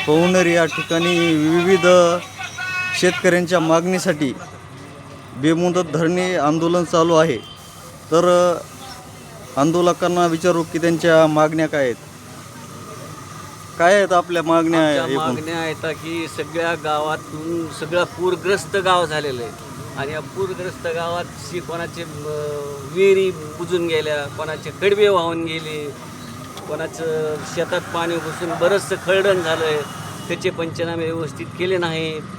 पवनार या ठिकाणी विविध शेतकऱ्यांच्या मागणीसाठी बेमुदत धरणे आंदोलन चालू आहे। तर आंदोलकांना विचारू की त्यांच्या मागण्या काय आहेत, काय आहेत आपल्या मागण्या? आमच्या मागण्या आहेत की सगळ्या गावातून सगळं पूरग्रस्त गाव झालेलं आहे आणि या पूरग्रस्त गावात कोणाचे विहिरी बुजून गेल्या, कोणाचे कडबे वाहून गेले, कोणाचं शेतात पाणी घुसून बरंचसं खरडण झालं आहे, त्याचे पंचनामे व्यवस्थित केले नाहीत।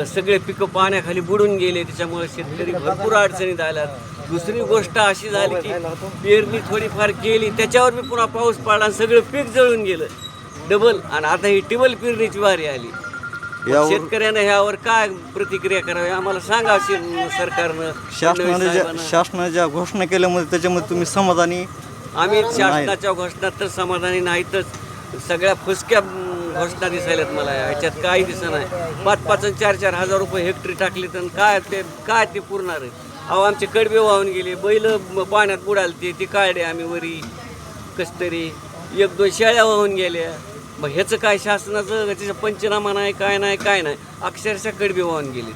सगळे पिकं पाण्याखाली बुडून गेले, त्याच्यामुळे शेतकरी भरपूर अडचणीत आल्यात। दुसरी गोष्ट अशी झाली की पेरणी थोडीफार केली, त्याच्यावर बी पुन्हा पाऊस पडला आणि सगळं पीक जळून गेलं डबल, आणि आता ही टिबल पेरणीची वारी आली। शेतकऱ्यानं ह्यावर काय प्रतिक्रिया करावी आम्हाला सांगा सरकारनं। शासनाने ज्या घोषणा केल्यामध्ये त्याच्यामध्ये तुम्ही समाधानी? आम्ही शासनाच्या घोषणा तर समाधानी नाहीतच, सगळ्या फुसक्या घोषणा दिसायल्यात मला याच्यात काही दिसत नाही। 5-5 आणि 4-4 हजार रुपये हेक्टरी टाकले तर काय ते पुरणार आहे? अहो आमचे कडबे वाहून गेले, बैल पाण्यात बुडालते ते काढले आम्ही वरी कस्तरी, 1-2 शेळ्या वाहून गेल्या। मग ह्याचं काय शासनाचं त्याचा पंचनामा नाही, काय नाही, अक्षरशः कडबे वाहून गेले।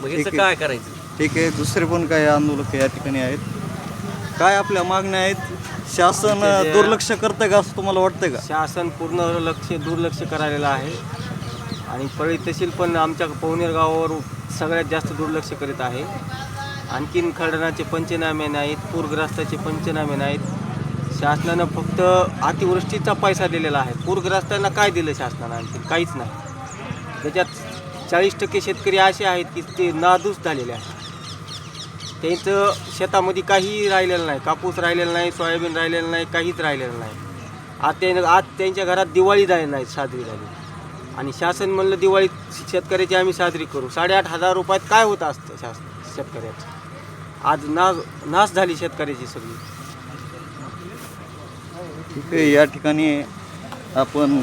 मग ह्याचं काय करायचं? ठीक आहे, दुसरे पण काही आंदोलक या ठिकाणी आहेत, काय आपल्या मागण्या आहेत? शासन दुर्लक्ष करतं का असं तुम्हाला वाटतं का? शासन पूर्ण दुर्लक्ष करायला आहे आणि परळी तहसील पण आमच्या पवनेर गावावर सगळ्यात जास्त दुर्लक्ष करीत आहे। आणखीन खरडणाचे पंचनामे नाहीत, पूरग्रस्ताचे पंचनामे नाहीत। शासनानं फक्त अतिवृष्टीचा पैसा दिलेला आहे, पूरग्रस्तांना काय दिलं शासनानं? आणखी काहीच नाही। त्याच्यात 40% शेतकरी असे आहेत की ते नादूस झालेले आहेत, त्यांचं शेतामध्ये काही राहिलेलं नाही, कापूस राहिलेला नाही, सोयाबीन राहिलेलं नाही, काहीच राहिलेलं नाही। आज त्यांच्या घरात दिवाळी साजरी झाली आणि शासन म्हणलं दिवाळी शेतकऱ्याची आम्ही साजरी करू। 8,500 रुपयात काय होतं असतं शेतकऱ्याचं? आज नाश झाली शेतकऱ्याची सगळी। ठीक आहे, या ठिकाणी आपण